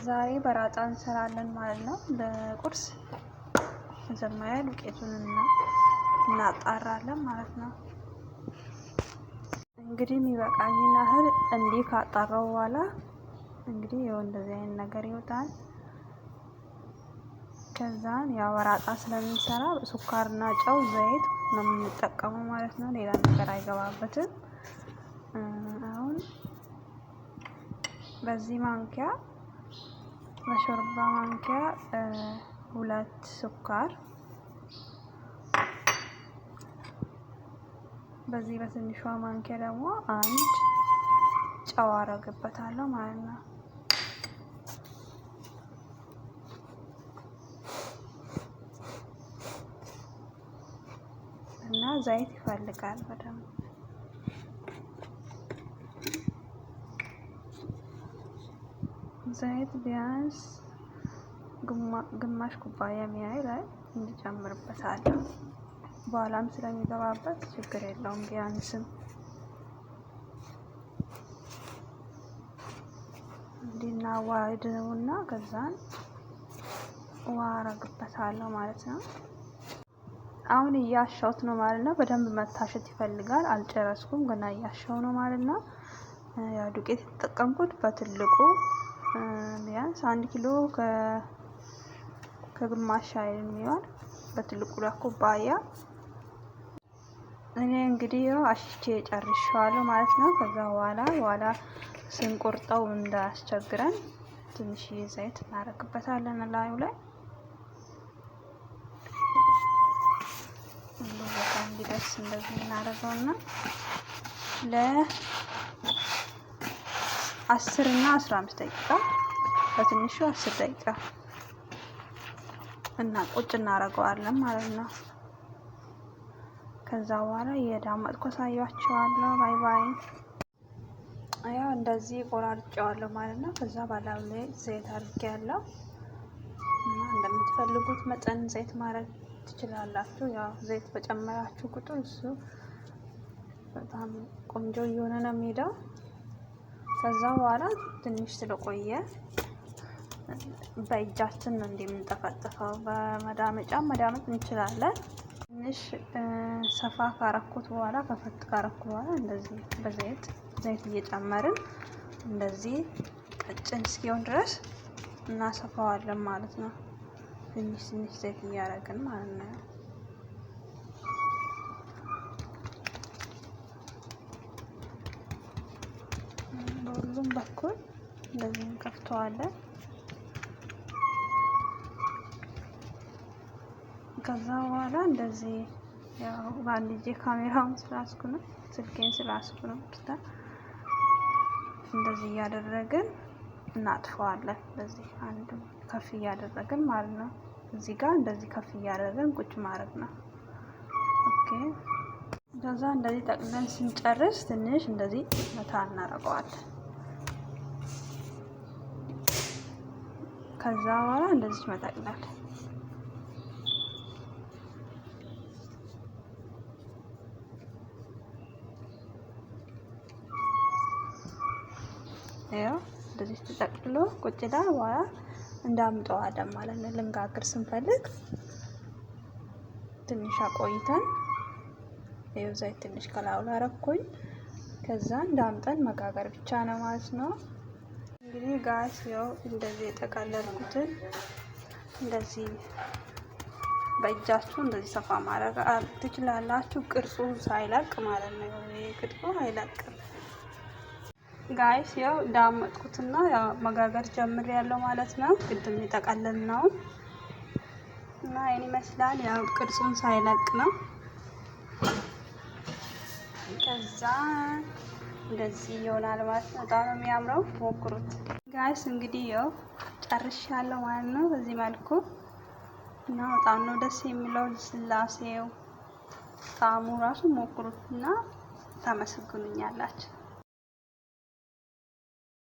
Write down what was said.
ዛሬ በራጣ እንሰራለን ማለት ነው። ለቁርስ መጀመሪያ ዱቄቱን እናጣራለን ማለት ነው። እንግዲህ የሚበቃኝን ያህል እንዲህ ካጣራው በኋላ እንግዲህ ይኸው እንደዚህ አይነት ነገር ይወጣል። ከዛን ያው በራጣ ስለምንሰራ ሱካርና ጨው፣ ዘይት ነው የምንጠቀመው ማለት ነው። ሌላ ነገር አይገባበትም። አሁን በዚህ ማንኪያ በሾርባ ማንኪያ 2 ስኳር፣ በዚህ በትንሿ ማንኪያ ደግሞ 1 ጨው አረግበታለሁ ማለት ነው። እና ዘይት ይፈልጋል በደንብ ዘይት ቢያንስ ግማሽ ኩባያ የሚያህል ላይ እንጨምርበታለን። በኋላም ስለሚገባበት ችግር የለውም። ቢያንስም እንዲናዋህደውና ከዛን ውሃ አረግበታለሁ ማለት ነው። አሁን እያሻውት ነው ማለት ነው። በደንብ መታሸት ይፈልጋል። አልጨረስኩም፣ ገና እያሻው ነው ማለት ነው። ያው ዱቄት የተጠቀምኩት በትልቁ ቢያንስ 1 ኪሎ ከግማሽ የሚሆን በትልቁ ኩባያ። እኔ እንግዲህ ያው አሽቼ ጨርሻለሁ ማለት ነው። ከዛ በኋላ ስንቆርጠው እንዳያስቸግረን ትንሽዬ ዘይት እናደርግበታለን ላዩ ላይ ሁሉ ቦታ እንዲደርስ እንደዚህ እናደርገውና ለ10 እና 15 ደቂቃ በትንሹ 10 ደቂቃ እና ቁጭ እናደርገዋለን ማለት ነው። ከዛ በኋላ የዳመጥኩ አሳያችኋለሁ። ባይ ባይ። ያው እንደዚህ ቆራርጬዋለሁ ማለት ነው። ከዛ ባላው ላይ ዘይት አድርጌያለሁ እና እንደምትፈልጉት መጠን ዘይት ማድረግ ትችላላችሁ። ያው ዘይት በጨመራችሁ ቁጥር እሱ በጣም ቆንጆ እየሆነ ነው የሚሄደው። ከዛ በኋላ ትንሽ ስለቆየ በእጃችን ነው እንደምንጠፈጥፈው። በመዳመጫ መዳመጥ እንችላለን። ትንሽ ሰፋ ካረኩት በኋላ ከፈት ካረኩት በኋላ እንደዚህ በዘይት እየጨመርን እንደዚህ ቀጭን እስኪሆን ድረስ እናሰፋዋለን ማለት ነው። ትንሽ ዘይት እያደረግን ማለት ነው። በሁሉም በኩል እንደዚህ እንከፍተዋለን። ከዛ በኋላ እንደዚህ ያው በአንድ እጄ ካሜራውን ስላስኩ ነው፣ ስልኬን ስላስኩ ነው። እንደዚህ እያደረግን እናጥፈዋለን። እንደዚህ አንድ ከፍ እያደረግን ማለት ነው። እዚህ ጋር እንደዚህ ከፍ እያደረግን ቁጭ ማድረግ ነው። ኦኬ። ከዛ እንደዚህ ጠቅለን ስንጨርስ ትንሽ እንደዚህ መታ እናደርገዋለን። ከዛ በኋላ እንደዚህ መጠቅለል ያው እንደዚህ ተጠቅልሎ ቁጭ ይላል። በኋላ እንዳምጠዋለን ማለት ነው። ልንጋግር ስንፈልግ ትንሽ አቆይተን ይኸው ዘይት ትንሽ ከላዩ ላይ አረኩኝ። ከዛ እንዳምጠን መጋገር ብቻ ነው ማለት ነው። እንግዲህ ጋስ ያው እንደዚህ የጠቀለልኩትን እንደዚህ በእጃችሁ እንደዚህ ሰፋ ማድረግ ትችላላችሁ። ቅርጹ ሳይለቅ ማለት ነው። ይሄ ቅርጹ አይለቅም። ጋይስ ያው ዳመጥኩትና ያው መጋገር ጀምሬያለሁ ማለት ነው። ቅድም የጠቀለል ነው እና ይሄን ይመስላል። ያው ቅርጹን ሳይለቅ ነው። ከዛ እንደዚህ ይሆናል ማለት ነው። በጣም ነው የሚያምረው። ሞክሩት ጋይስ። እንግዲህ ያው ጨርሻለሁ ማለት ነው። በዚህ መልኩ እና በጣም ነው ደስ የሚለው ስላሴው፣ ጣዕሙ ራሱ ሞክሩት እና ታመሰግኑኛላችሁ።